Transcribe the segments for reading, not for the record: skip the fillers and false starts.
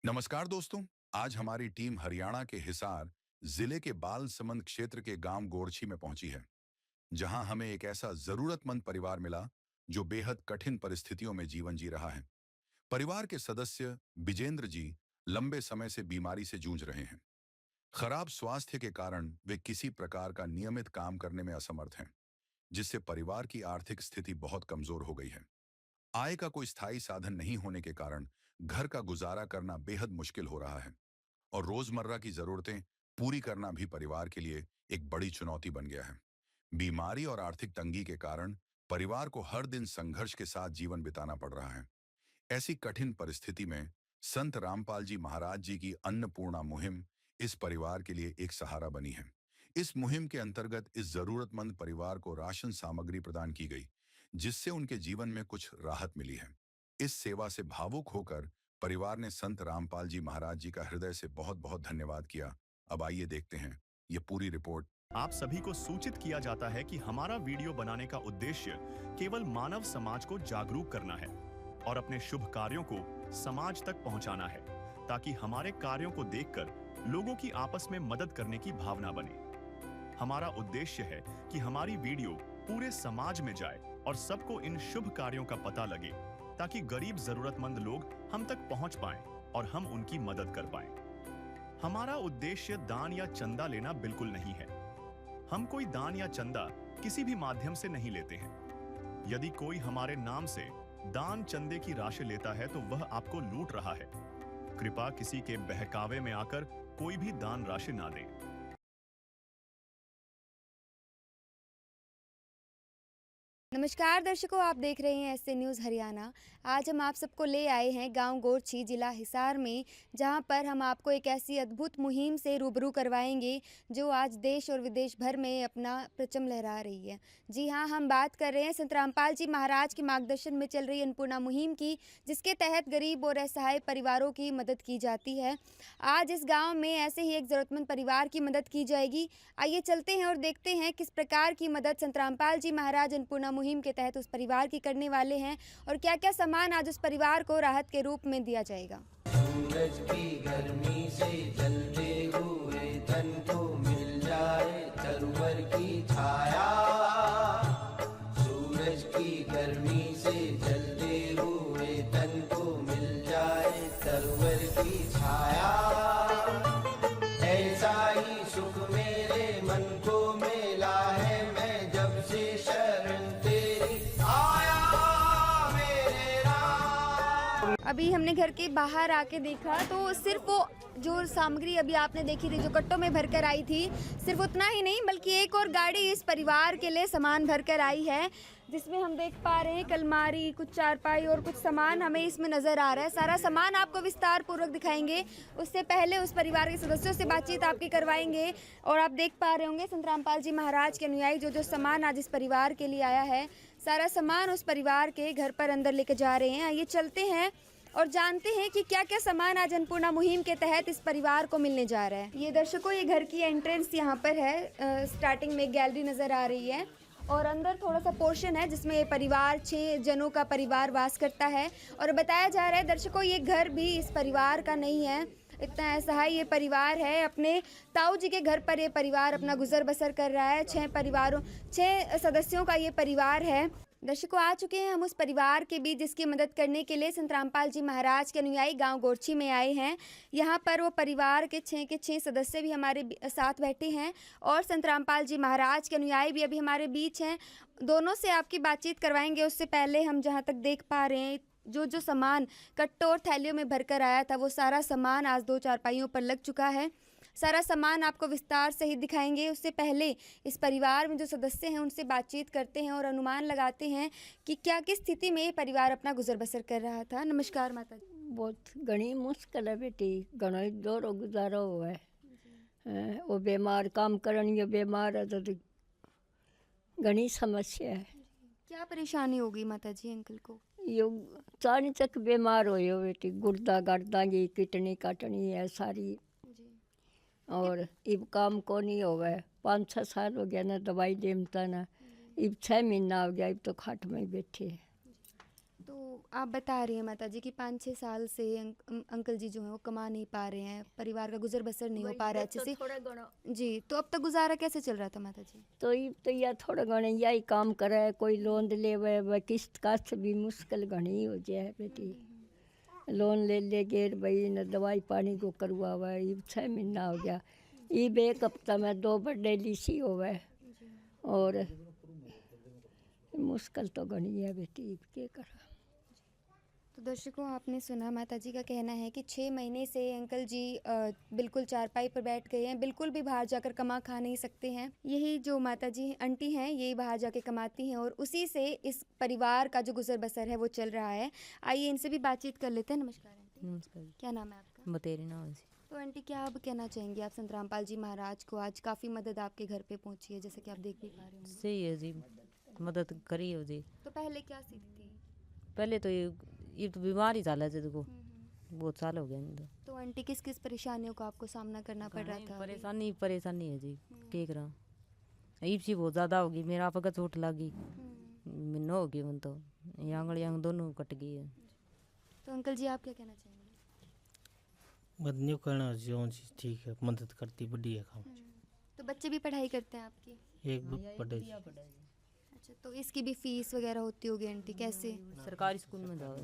नमस्कार दोस्तों। आज हमारी टीम हरियाणा के हिसार जिले के बालसमंद क्षेत्र के गांव गोरछी में पहुंची है, जहां हमें एक ऐसा जरूरतमंद परिवार मिला जो बेहद कठिन परिस्थितियों में जीवन जी रहा है। परिवार के सदस्य विजेंद्र जी लंबे समय से बीमारी से जूझ रहे हैं। खराब स्वास्थ्य के कारण वे किसी प्रकार का नियमित काम करने में असमर्थ हैं, जिससे परिवार की आर्थिक स्थिति बहुत कमजोर हो गई है। आय का कोई स्थायी साधन नहीं होने के कारण घर का गुजारा करना बेहद मुश्किल हो रहा है और रोजमर्रा की जरूरतें पूरी करना भी परिवार के लिए एक बड़ी चुनौती बन गया है। बीमारी और आर्थिक तंगी के कारण परिवार को हर दिन संघर्ष के साथ जीवन बिताना पड़ रहा है। ऐसी कठिन परिस्थिति में संत रामपाल जी महाराज जी की अन्नपूर्णा मुहिम इस परिवार के लिए एक सहारा बनी है। इस मुहिम के अंतर्गत इस जरूरतमंद परिवार को राशन सामग्री प्रदान की गई, जिससे उनके जीवन में कुछ राहत मिली है। इस सेवा से भावुक होकर परिवार ने संत रामपाल जी महाराज जी का हृदय से बहुत बहुत धन्यवाद किया। अब आइए देखते हैं ये पूरी रिपोर्ट। आप सभी को सूचित किया जाता है कि हमारा वीडियो बनाने का उद्देश्य केवल मानव समाज को जागरूक करना है और अपने शुभ कार्यों को समाज तक पहुंचाना है, ताकि हमारे कार्यों को देखकर लोगों की आपस में मदद करने की भावना बने। हमारा उद्देश्य है कि हमारी वीडियो पूरे समाज में जाए और सबको इन शुभ कार्यों का पता लगे, ताकि गरीब जरूरतमंद लोग हम तक पहुंच पाएं और हम उनकी मदद कर पाएं। हमारा उद्देश्य दान या चंदा लेना बिल्कुल नहीं है। हम कोई दान या चंदा किसी भी माध्यम से नहीं लेते हैं। यदि कोई हमारे नाम से दान चंदे की राशि लेता है तो वह आपको लूट रहा है। कृपया किसी के बहकावे में आकर कोई भी दान राशि ना दें। नमस्कार दर्शकों, आप देख रहे हैं ऐसे न्यूज़ हरियाणा। आज हम आप सबको ले आए हैं गांव गोरछी जिला हिसार में, जहां पर हम आपको एक ऐसी अद्भुत मुहिम से रूबरू करवाएंगे जो आज देश और विदेश भर में अपना परचम लहरा रही है। जी हां, हम बात कर रहे हैं संत रामपाल जी महाराज के मार्गदर्शन में चल रही अन्नपूर्णा मुहिम की, जिसके तहत गरीब और असहाय परिवारों की मदद की जाती है। आज इस गाँव में ऐसे ही एक ज़रूरतमंद परिवार की मदद की जाएगी। आइए चलते हैं और देखते हैं किस प्रकार की मदद संत रामपाल जी महाराज अन्नपूर्णा मुहिम के तहत उस परिवार की करने वाले हैं और क्या-क्या सामान आज उस परिवार को राहत के रूप में दिया जाएगा। सूरज की गर्मी से जलते हुए तन को मिल जाए तरवर की छाया। सूरज की गर्मी से जलते हुए तन को मिल जाए तरवर की छाया। ऐसा ही सुख मेरे मन को मिला है, मैं जब से शरण तेरी आया मेरे राम। अभी हमने घर के बाहर आके देखा तो सिर्फ वो जो सामग्री अभी आपने देखी थी, जो कट्टों में भरकर आई थी, सिर्फ उतना ही नहीं बल्कि एक और गाड़ी इस परिवार के लिए सामान भरकर आई है, जिसमें हम देख पा रहे हैं अलमारी, कुछ चारपाई और कुछ सामान हमें इसमें नज़र आ रहा है। सारा सामान आपको विस्तार पूर्वक दिखाएंगे, उससे पहले उस परिवार के सदस्यों से बातचीत आपकी करवाएंगे। और आप देख पा रहे होंगे संत रामपाल जी महाराज के अनुयायी जो जो सामान आज इस परिवार के लिए आया है, सारा सामान उस परिवार के घर पर अंदर लेके जा रहे हैं। आइए चलते हैं और जानते हैं कि क्या क्या सामान आज अन्नपूर्णा मुहिम के तहत इस परिवार को मिलने जा रहा है। ये दर्शकों, ये घर की एंट्रेंस यहाँ पर है। स्टार्टिंग में गैलरी नज़र आ रही है और अंदर थोड़ा सा पोर्शन है जिसमें ये परिवार 6 जनों का परिवार वास करता है। और बताया जा रहा है दर्शकों, ये घर भी इस परिवार का नहीं है, इतना ऐसा है, ये परिवार है अपने ताऊ जी के घर पर ये परिवार अपना गुजर बसर कर रहा है। 6 सदस्यों का ये परिवार है। दर्शकों, आ चुके हैं हम उस परिवार के बीच जिसकी मदद करने के लिए संत रामपाल जी महाराज के अनुयायी गांव गोरछी में आए हैं। यहाँ पर वो परिवार के 6 सदस्य भी हमारे साथ बैठे हैं और संत रामपाल जी महाराज के अनुयायी भी अभी हमारे बीच हैं। दोनों से आपकी बातचीत करवाएंगे। उससे पहले हम जहाँ तक देख पा रहे हैं, जो जो सामान कट्टों और थैलियों में भरकर आया था, वो सारा सामान आज 2 चारपाइयों पर लग चुका है। सारा सामान आपको विस्तार से ही दिखाएंगे। उससे पहले इस परिवार में जो सदस्य हैं उनसे बातचीत करते हैं और अनुमान लगाते हैं कि क्या किस स्थिति में ये परिवार अपना गुजर बसर कर रहा था। नमस्कार माता जी। बहुत घनी मुश्किल है बेटी, घना जोरो गुजारा हुआ है। वो बीमार काम करन, ये बीमार है तो घनी समस्या है। क्या परेशानी होगी माता जी अंकल को? यो चाणचक बीमार हो बेटी, गुर्दा गर्दा की किडनी काटनी है सारी, और इब काम को नहीं होगा। 5-6 साल हो गया ना दवाई देमता ना, इब 6 महीना हो गया, इब तो खाट में ही बैठे है। तो आप बता रही हैं माता जी कि 5-6 साल से अंकल जी जो हैं वो कमा नहीं पा रहे हैं, परिवार का गुजर बसर नहीं हो पा रहा है अच्छे से। थोड़ा घणो जी, तो अब तक गुजारा कैसे चल रहा था माता जी? तो ये तो या थोड़ा घणे यही काम करे, कोई लोन लेवे वह किस्त कास्त भी मुश्किल घनी हो जाए बेटी। लोन ले गेर भाई न दवाई पानी को करवावा, ये 6 महीना हो गया। ये एक हफ्ता में 2 बर्थडे लीसी होवे और मुश्किल तो घनी है बेटी, क्या करा। तो दर्शकों, आपने सुना माता जी का कहना है कि 6 महीने से अंकल जी बिल्कुल चारपाई पर बैठ गए हैं, बिल्कुल भी बाहर जाकर कमा खा नहीं सकते हैं। यही जो माता जी आंटी हैं यही बाहर जाके कमाती हैं और उसी से इस परिवार का जो गुजर बसर है वो चल रहा है। आइए इनसे भी बातचीत कर लेते हैं। नमस्कार आंटी। नमस्कार। क्या नाम है आपका? बतेरी नाम से। तो आंटी, क्या आप कहना चाहेंगी? आप संत रामपाल जी महाराज को आज काफ़ी मदद आपके घर पे पहुंची है, जैसे कि आप देख भी पा रहे होंगे। सही है जी, मदद करी हो जी। तो पहले क्या स्थिति थी? पहले तो ये तो बीमार ही चाला जी, देखो बहुत साल हो गए इनको। तो आंटी, किस किस परेशानियों का आपको सामना करना पड़ रहा था? परेशानी है जी, ठीक रहा। ईब सी बहुत ज़्यादा होगी, मेरा आप चोट लगी, मिन्नो हो गई मन तो, यांग दोनों कट गई है। तो अंकल जी, आप क्या कहना चाहेंगे? मदद नहीं करना जो चीज़ ठीक है, मदद करती बड़ी है काम। तो बच्चे भी पढ़ाई करते हैं आपकी? एक पढ़े अच्छा, तो इसकी भी फीस वगैरह होती होगी आंटी, कैसे? सरकारी स्कूल में जाओ।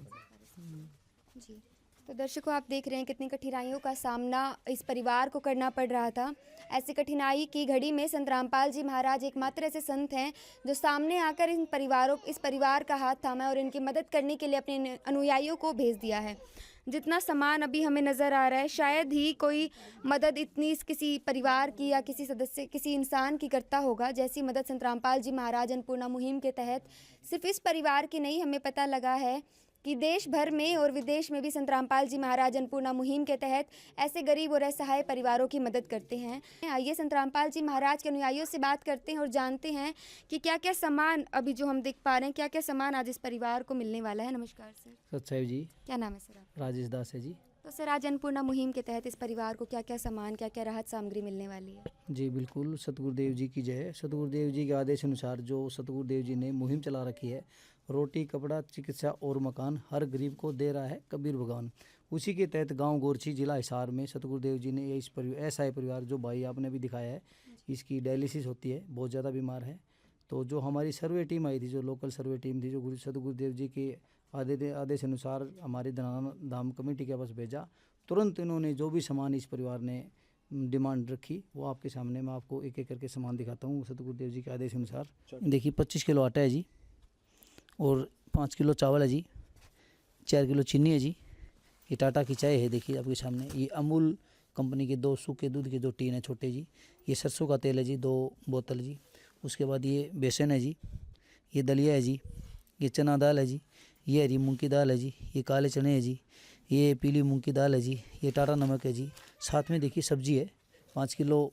जी, तो दर्शकों, आप देख रहे हैं कितनी कठिनाइयों का सामना इस परिवार को करना पड़ रहा था। ऐसी कठिनाई की घड़ी में संत रामपाल जी महाराज एकमात्र ऐसे संत हैं जो सामने आकर इस परिवार का हाथ थामा और इनकी मदद करने के लिए अपने अनुयायियों को भेज दिया है। जितना सामान अभी हमें नज़र आ रहा है, शायद ही कोई मदद इतनी किसी परिवार की या किसी सदस्य, किसी इंसान की करता होगा जैसी मदद संत रामपाल जी महाराज अन्नपूर्णा मुहिम के तहत सिर्फ इस परिवार की नहीं, हमें पता लगा है कि देश भर में और विदेश में भी संत रामपाल जी महाराज अन्नपूर्णा मुहिम के तहत ऐसे गरीब और असहाय परिवारों की मदद करते हैं। आइए संत रामपाल जी महाराज के अनुयायियों से बात करते हैं और जानते हैं कि क्या क्या सामान अभी जो हम देख पा रहे हैं, क्या क्या सामान आज इस परिवार को मिलने वाला है। नमस्कार सर। सच जी। क्या नाम है सर आपका? राजेश दास है जी। तो सर, आज अन्नपूर्णा मुहिम के तहत इस परिवार को क्या क्या सामान, क्या क्या राहत सामग्री मिलने वाली है? जी बिल्कुल, सतगुरुदेव जी की जय। सतगुरुदेव जी के आदेश अनुसार जो सतगुरुदेव जी ने मुहिम चला रखी है, रोटी कपड़ा चिकित्सा और मकान हर गरीब को दे रहा है कबीर भगवान, उसी के तहत गांव गोरछी जिला हिसार में सतगुरुदेव जी ने इस ऐसा है परिवार जो भाई आपने भी दिखाया है, इसकी डायलिसिस होती है, बहुत ज़्यादा बीमार है। तो जो हमारी सर्वे टीम आई थी, जो लोकल सर्वे टीम थी, जो सतगुरुदेव जी के आदेश अनुसार हमारी धाम कमेटी के पास भेजा। तुरंत इन्होंने जो भी सामान इस परिवार ने डिमांड रखी वो आपके सामने मैं आपको एक एक करके सामान दिखाता हूँ सतगुरुदेव जी के आदेश अनुसार। देखिए 25 किलो आटा है जी, और 5 किलो चावल है जी, 4 किलो चीनी है जी, ये टाटा की चाय है देखिए आपके सामने, ये अमूल कंपनी के 2 सूखे दूध के 2 टीन है छोटे जी, ये सरसों का तेल है जी 2 बोतल जी, उसके बाद ये बेसन है जी, ये दलिया है जी, ये चना दाल है जी, ये हरी मूंग की दाल है जी, ये काले चने है जी, ये पीली मूंग की दाल है जी, ये टाटा नमक है जी, साथ में देखिए सब्जी है 5 किलो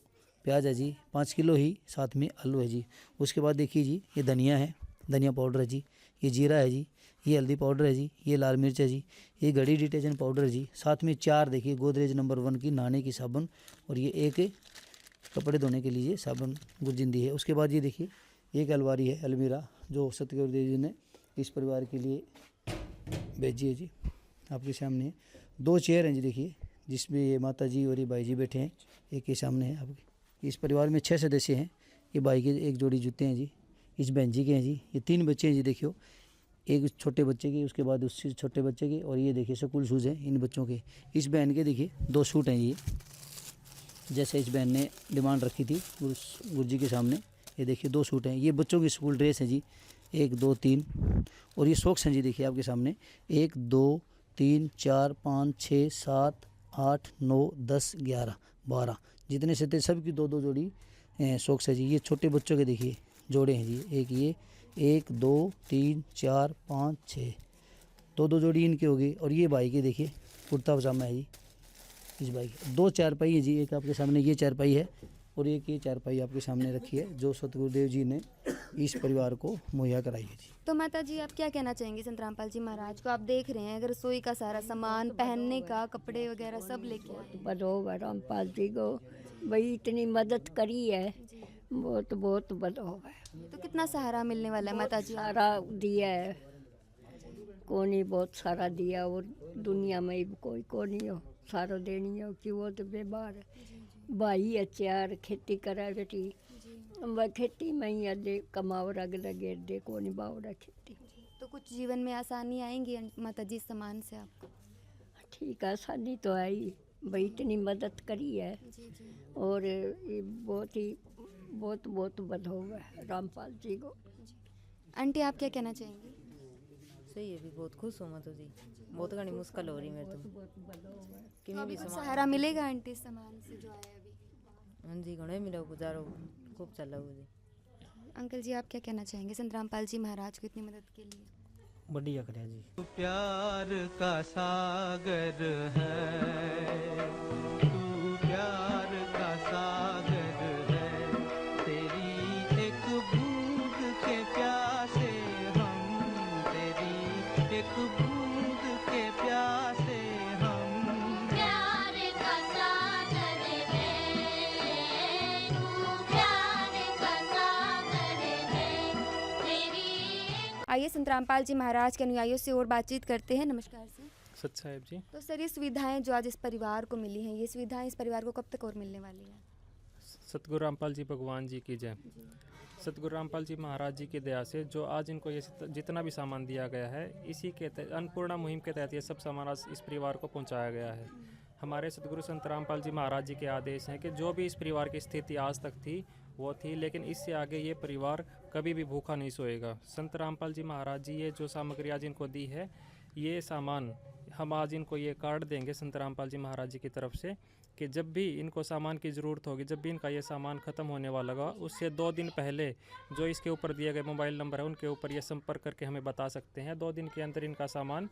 प्याज है जी, 5 किलो ही साथ में आलू है जी। उसके बाद देखिए जी ये धनिया है, धनिया पाउडर है जी, ये जीरा है जी, ये हल्दी पाउडर है जी, ये लाल मिर्च है जी, ये घड़ी डिटर्जेंट पाउडर है जी, साथ में 4 देखिए गोदरेज नंबर 1 की नहाने की साबुन, और ये एक कपड़े धोने के लिए साबुन गुरजिंदी है। उसके बाद ये देखिए एक अलमारी है अलमीरा जो सतगुरुदेव जी ने इस परिवार के लिए भेजी है जी, आपके सामने है। 2 चेयर हैं जी देखिए, जिसमें ये माता जी और ये भाई जी बैठे हैं, एक के सामने है आपके। इस परिवार में 6 सदस्य हैं। ये भाई के एक जोड़ी जूते हैं जी, इस बहन जी के हैं जी, ये 3 बच्चे हैं जी देखियो, एक छोटे बच्चे के, उसके बाद उससे छोटे बच्चे के, और ये देखिए स्कूल शूज़ हैं इन बच्चों के। इस बहन के देखिए 2 सूट हैं ये, जैसे इस बहन ने डिमांड रखी थी गुरु जी के सामने, ये देखिए 2 सूट हैं। ये बच्चों की स्कूल ड्रेस है जी 1 2 3, और ये सॉक्स हैं जी देखिए आपके सामने 1 2 3 4 5 6 7 8 9 10 11 12, जितने से थे सबकी 2 जोड़ी सॉक्स है जी। ये छोटे बच्चों के देखिए जोड़े हैं जी, एक ये 1 2 3 4 5 6, 2 जोड़ी इनके हो गई। और ये भाई के देखिए कुर्ता पजामा है जी, इस भाई की 2 चारपाई है जी, एक आपके सामने ये चारपाई है और एक ये चारपाई आपके सामने रखी है जो सतगुरुदेव जी ने इस परिवार को मुहैया कराई है जी। तो माता जी, आप क्या कहना चाहेंगे संत रामपाल जी महाराज को? आप देख रहे हैं अगर रसोई का सारा सामान, पहनने का, कपड़े वगैरह सब लेके आए। बधो रामपाल जी को भाई इतनी मदद करी है, बहुत बहुत बधो है, तो कितना सहारा मिलने वाला है माता जी? सारा दिया है, कोनी बहुत सारा दिया और दुनिया में अब कोई कोनी हो सारो देनी हो कि वो तो बेबार भाई अचार खेती करा बेटी वह खेती में ही अदे कमाओ रग लगे दे कोनी बावड़ा खेती। तो कुछ जीवन में आसानी आएंगी माता जी इस सम्मान से आपको? ठीक है आसानी तो आई भाई इतनी मदद करी है और ये बहुत ही बहुत बध होगा रामपाल जी को। आंटी आप क्या कहना चाहेंगी? सही है, भी बहुत खुश हूँ मैं तो जी, बहुत घनी मुश्किल हो रही मेरे तो कि मैं भी कुछ समा सहारा मिलेगा आंटी इस सम्मान से जो आया अभी? हाँ जी घणे मिलो गुजारो खूब चल रहा जी। अंकल जी आप क्या कहना चाहेंगे संत रामपाल जी महाराज को इतनी मदद के लिए? बढ़िया करे जी। प्यार का सागर है तू, प्यार का सागर है, तेरी एक बूंद के प्यासे हम, तेरी एक बूंद के प्यासे हम। प्यार का सागर है तू, प्यार का सागर है तेरी। आइए संत रामपाल जी महाराज के अनुयायियों से और बातचीत करते हैं। नमस्कार सर। सच साहेब जी। तो सर ये सुविधाएं जो आज इस परिवार को मिली हैं, ये सुविधाएं इस परिवार को कब तक और मिलने वाली हैं? सतगुरु रामपाल जी भगवान जी की जय। सतगुरु रामपाल जी महाराज जी की दया से जो आज इनको ये जितना भी सामान दिया गया है, इसी के तहत अन्नपूर्णा मुहिम के तहत ये सब सामान आज इस परिवार को पहुंचाया गया है। हमारे सतगुरु संत रामपाल जी महाराज जी के आदेश हैं कि जो भी इस परिवार की स्थिति आज तक थी वो थी, लेकिन इससे आगे ये परिवार कभी भी भूखा नहीं सोएगा। संत रामपाल जी महाराज जी ये जो सामग्री आज इनको दी है, ये सामान हम आज इनको ये कार्ड देंगे संत रामपाल जी महाराज जी की तरफ से कि जब भी इनको सामान की ज़रूरत होगी, जब भी इनका ये सामान ख़त्म होने वाला होगा, उससे 2 दिन पहले जो इसके ऊपर दिए गए मोबाइल नंबर है उनके ऊपर ये संपर्क करके हमें बता सकते हैं। 2 दिन के अंदर इनका सामान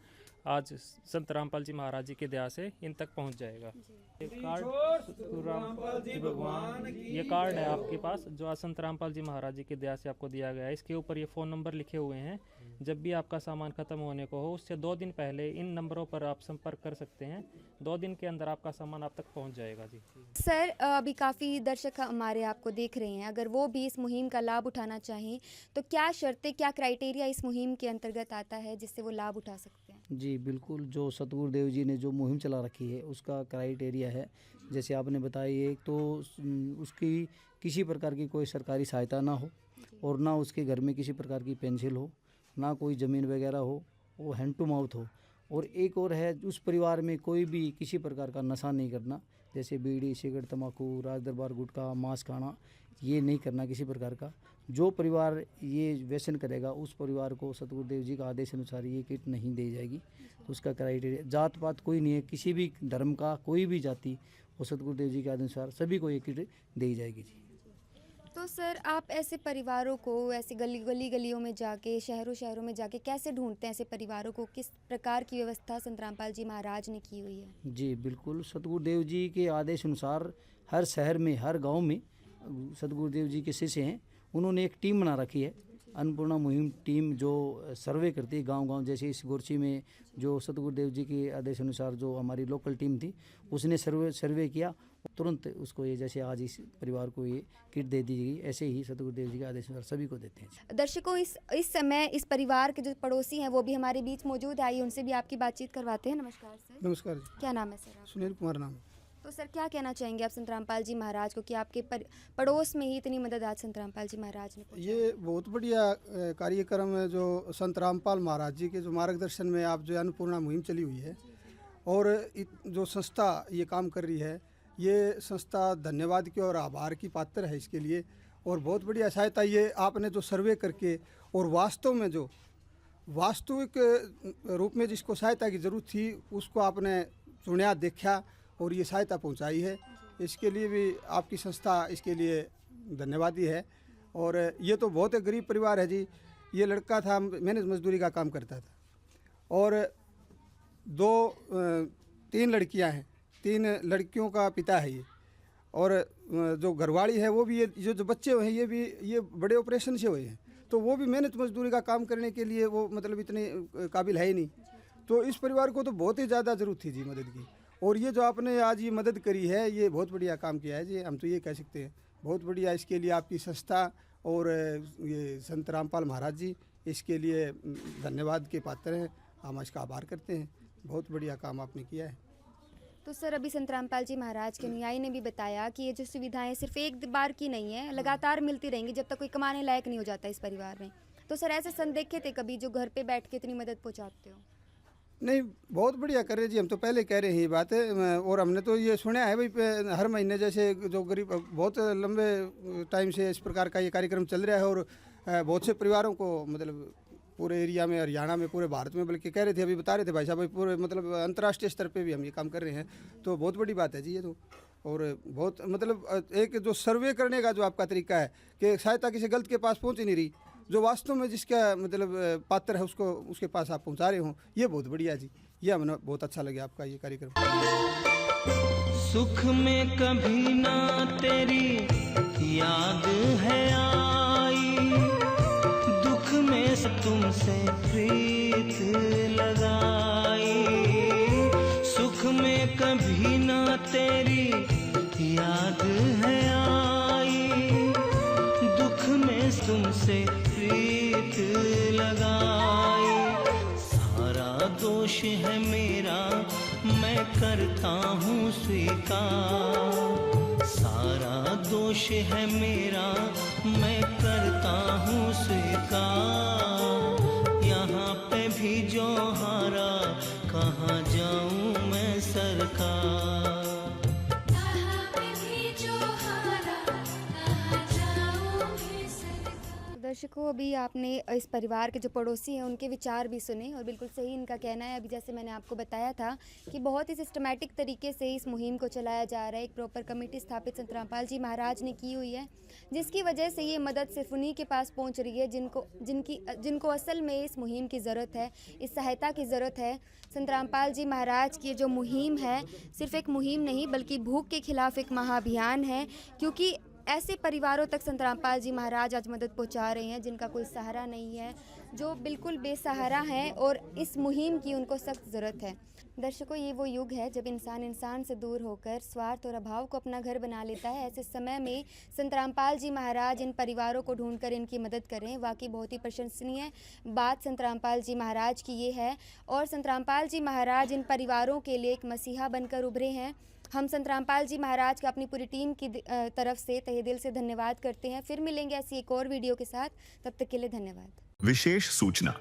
आज संत रामपाल जी महाराज जी की दया से इन तक पहुंच जाएगा। ये कार्ड सतगुरु रामपाल जी भगवान, ये कार्ड है आपके पास जो आज संत रामपाल जी महाराज जी की दया से आपको दिया गया है। इसके ऊपर ये फ़ोन नंबर लिखे हुए हैं। जब भी आपका सामान ख़त्म होने को हो, उससे 2 दिन पहले इन नंबरों पर आप संपर्क कर सकते हैं। 2 दिन के अंदर आपका सामान आप तक पहुंच जाएगा जी। सर अभी काफ़ी दर्शक हमारे आपको देख रहे हैं, अगर वो भी इस मुहिम का लाभ उठाना चाहें तो क्या शर्तें, क्या क्राइटेरिया इस मुहिम के अंतर्गत आता है जिससे वो लाभ उठा सकते हैं? जी बिल्कुल, जो सतगुरुदेव जी ने जो मुहिम चला रखी है उसका क्राइटेरिया है जैसे आपने बताई है, तो उसकी किसी प्रकार की कोई सरकारी सहायता ना हो और ना उसके घर में किसी प्रकार की पेंशन हो, ना कोई ज़मीन वगैरह हो, वो हैंड टू माउथ हो। और एक और है, उस परिवार में कोई भी किसी प्रकार का नशा नहीं करना, जैसे बीड़ी सिगरेट तम्बाकू राज दरबार गुटखा मांस खाना, ये नहीं करना किसी प्रकार का। जो परिवार ये व्यसन करेगा उस परिवार को सतगुरुदेव जी का आदेश अनुसार ये किट नहीं दी जाएगी। तो उसका क्राइटेरिया, जात पात कोई नहीं है, किसी भी धर्म का कोई भी जाति, वो सतगुरुदेव जी के आदेश अनुसार सभी को ये किट दी जाएगी जी। तो सर आप ऐसे परिवारों को ऐसे गलियों में जाके, शहरों में जाके कैसे ढूंढते हैं ऐसे परिवारों को? किस प्रकार की व्यवस्था संत रामपाल जी महाराज ने की हुई है? जी बिल्कुल, सतगुरुदेव जी के आदेश अनुसार हर शहर में, हर गांव में सतगुरुदेव जी के शिष्य हैं, उन्होंने एक टीम बना रखी है, अन्नपूर्णा मुहिम टीम, जो सर्वे करती है गांव-गांव। जैसे इस गोरछी में जो सतगुरुदेव जी के आदेश अनुसार जो हमारी लोकल टीम थी, उसने सर्वे किया, तुरंत उसको ये, जैसे आज इस परिवार को ये किट दे दी गई, ऐसे ही सतगुरुदेव जी के आदेश अनुसार सभी को देते हैं। दर्शकों इस समय इस परिवार के जो पड़ोसी हैं वो भी हमारे बीच मौजूद है, आइए उनसे भी आपकी बातचीत करवाते हैं। नमस्कार सर। नमस्कार जी। क्या नाम है सर आपका? सुनील कुमार नाम। तो सर क्या कहना चाहेंगे आप संत रामपाल जी महाराज को कि आपके पड़ोस में ही इतनी मदद आज संत रामपाल जी महाराज ने पहुंचाई? ये बहुत बढ़िया कार्यक्रम है जो संत रामपाल महाराज जी के जो मार्गदर्शन में आप जो अन्नपूर्णा मुहिम चली हुई है, और जो संस्था ये काम कर रही है, ये संस्था धन्यवाद की और आभार की पात्र है इसके लिए। और बहुत बढ़िया सहायता ये आपने जो सर्वे करके और वास्तव में जो वास्तविक रूप में जिसको सहायता की ज़रूरत थी उसको आपने चुनिया, देखा और ये सहायता पहुंचाई है। इसके लिए भी आपकी संस्था इसके लिए धन्यवादी है। और ये तो बहुत एक गरीब परिवार है जी। ये लड़का था, मेहनत मजदूरी का काम करता था, और 3 लड़कियां हैं, 3 लड़कियों का पिता है ये। और जो घरवाली है वो भी, ये जो बच्चे हैं ये बड़े ऑपरेशन से हुए हैं, तो वो भी मेहनत मजदूरी का काम करने के लिए वो मतलब इतने काबिल है ही नहीं। तो इस परिवार को तो बहुत ही ज़्यादा ज़रूरत थी जी मदद की। और ये जो आपने आज ये मदद करी है, ये बहुत बढ़िया काम किया है जी, हम तो ये कह सकते हैं बहुत बढ़िया। इसके लिए आपकी संस्था और ये संत रामपाल महाराज जी इसके लिए धन्यवाद के पात्र हैं। हम इसका आभार करते हैं। बहुत बढ़िया काम आपने किया है। तो सर अभी संत रामपाल जी महाराज के अनुयायी ने भी बताया कि ये जो सुविधाएं सिर्फ एक बार की नहीं है, लगातार मिलती रहेंगी जब तक कोई कमाने लायक नहीं हो जाता इस परिवार में। तो सर ऐसे संत देखे थे कभी जो घर पे बैठ के इतनी मदद पहुंचाते हो? नहीं, बहुत बढ़िया कर रहे जी। हम तो पहले कह रहे हैं ये बात है, और हमने तो ये सुना है भाई हर महीने जैसे जो गरीब बहुत लंबे टाइम से इस प्रकार का ये कार्यक्रम चल रहा है, और बहुत से परिवारों को मतलब पूरे एरिया में, हरियाणा में, पूरे भारत में, बल्कि कह रहे थे, अभी बता रहे थे भाई साहब, भाई पूरे मतलब अंतर्राष्ट्रीय स्तर पे भी हम ये काम कर रहे हैं। तो बहुत बड़ी बात है जी ये तो। और बहुत मतलब एक जो सर्वे करने का जो आपका तरीका है कि सहायता किसी गलत के पास पहुँच ही नहीं रही, जो वास्तव में जिसका मतलब पात्र है उसको उसके पास आप पहुंचा रहे हो, ये बहुत बढ़िया जी। ये हमें बहुत अच्छा लगा आपका ये कार्यक्रम। सुख में कभी ना तेरी याद है आई, दुख में तुमसे प्रीत लगाई। सुख में कभी ना तेरी याद है आई, दुख में तुमसे प्रीत लगाई। सारा दोष है मेरा मैं करता हूँ स्वीकार, सारा दोष है मेरा मैं करता हूँ स्वीकार। यहाँ पे भी जो हारा कहाँ जाऊँ मैं सरकार। दर्शकों अभी आपने इस परिवार के जो पड़ोसी हैं उनके विचार भी सुने, और बिल्कुल सही इनका कहना है। अभी जैसे मैंने आपको बताया था कि बहुत ही सिस्टमैटिक तरीके से इस मुहिम को चलाया जा रहा है। एक प्रॉपर कमेटी स्थापित संत रामपाल जी महाराज ने की हुई है, जिसकी वजह से ये मदद सिर्फ उन्हीं के पास पहुंच रही है जिनको असल में इस मुहिम की ज़रूरत है, इस सहायता की ज़रूरत है। संत रामपाल जी महाराज की जो मुहिम है सिर्फ एक मुहिम नहीं बल्कि भूख के खिलाफ एक महाअभियान है, क्योंकि ऐसे परिवारों तक संत रामपाल जी महाराज आज मदद पहुंचा रहे हैं जिनका कोई सहारा नहीं है, जो बिल्कुल बेसहारा हैं, और इस मुहिम की उनको सख्त ज़रूरत है। दर्शकों ये वो युग है जब इंसान से दूर होकर स्वार्थ और अभाव को अपना घर बना लेता है। ऐसे समय में संत रामपाल जी महाराज इन परिवारों को ढूंढकर इनकी मदद करें, वाकई बहुत ही प्रशंसनीय बात संत रामपाल जी महाराज की ये है। और संत रामपाल जी महाराज इन परिवारों के लिए एक मसीहा बनकर उभरे हैं। हम संत रामपाल जी महाराज का अपनी पूरी टीम की तरफ से तहे दिल से धन्यवाद करते हैं। फिर मिलेंगे ऐसी एक और वीडियो के साथ, तब तक के लिए धन्यवाद। विशेष सूचना,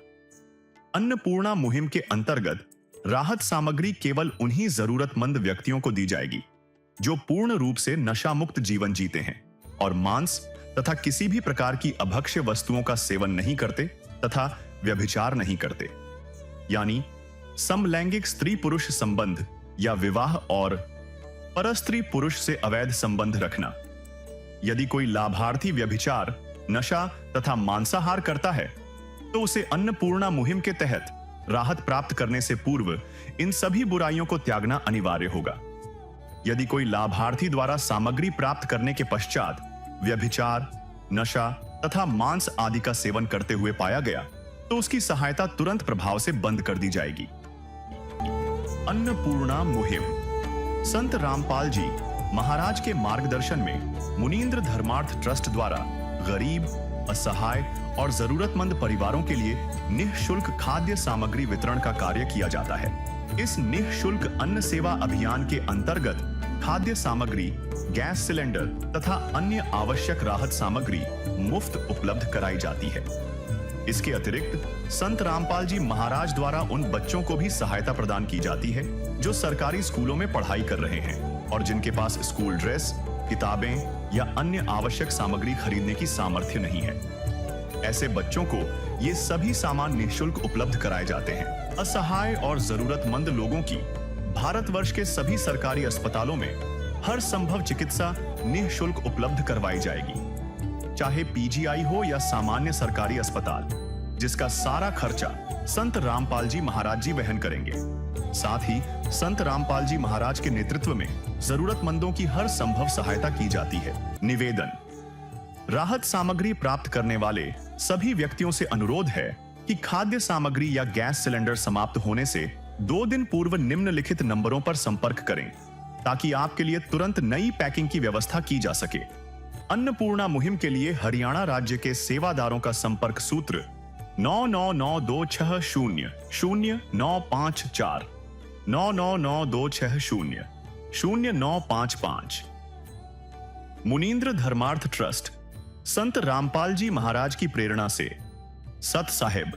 अन्नपूर्णा मुहिम के अंतर्गत राहत सामग्री केवल उन्हीं जरूरतमंद व्यक्तियों को दी जाएगी जो पूर्ण रूप से नशा मुक्त जीवन जीते हैं और मांस तथा किसी भी प्रकार की अभक्ष्य वस्तुओं का सेवन नहीं करते तथा व्यभिचार नहीं करते, यानी समलैंगिक स्त्री पुरुष संबंध या विवाह और परस्त्री पुरुष से अवैध संबंध रखना। यदि कोई लाभार्थी व्यभिचार, नशा तथा मांसाहार करता है तो उसे अन्नपूर्णा मुहिम के तहत राहत प्राप्त करने से पूर्व इन सभी बुराइयों को त्यागना अनिवार्य होगा। यदि कोई लाभार्थी द्वारा सामग्री प्राप्त करने के पश्चात व्यभिचार, नशा तथा मांस आदि का सेवन करते हुए पाया गया तो उसकी सहायता तुरंत प्रभाव से बंद कर दी जाएगी। अन्नपूर्णा मुहिम संत रामपाल जी महाराज के मार्गदर्शन में मुनींद्र धर्मार्थ ट्रस्ट द्वारा गरीब, असहाय और जरूरतमंद परिवारों के लिए निःशुल्क खाद्य सामग्री वितरण का कार्य किया जाता है। इस निःशुल्क अन्न सेवा अभियान के अंतर्गत खाद्य सामग्री, गैस सिलेंडर तथा अन्य आवश्यक राहत सामग्री मुफ्त उपलब्ध कराई जाती है। इसके अतिरिक्त संत रामपाल जी महाराज द्वारा उन बच्चों को भी सहायता प्रदान की जाती है जो सरकारी स्कूलों में पढ़ाई कर रहे हैं और जिनके पास स्कूल ड्रेस, किताबें या अन्य आवश्यक सामग्री खरीदने की सामर्थ्य नहीं है। ऐसे बच्चों को ये सभी सामान निःशुल्क उपलब्ध कराए जाते हैं। असहाय और जरूरतमंद लोगों की भारतवर्ष के सभी सरकारी अस्पतालों में हर संभव चिकित्सा निःशुल्क उपलब्ध करवाई जाएगी, चाहे पीजीआई हो या सामान्य सरकारी अस्पताल, जिसका सारा खर्चा संत रामपाल जी महाराज जी वहन करेंगे। साथ ही संत रामपाल जी महाराज के नेतृत्व में जरूरतमंदों की हर संभव सहायता की जाती है। निवेदन, राहत सामग्री प्राप्त करने वाले सभी व्यक्तियों से अनुरोध है कि खाद्य सामग्री या गैस सिलेंडर समाप्त होने से 2 दिन पूर्व निम्नलिखित नंबरों पर संपर्क करें ताकि आपके लिए तुरंत नई पैकिंग की व्यवस्था की जा सके। अन्नपूर्णा मुहिम के लिए हरियाणा राज्य के सेवादारों का संपर्क सूत्र 9992600954 9992600955। मुनींद्र धर्मार्थ ट्रस्ट संत रामपाल जी महाराज की प्रेरणा से सत साहिब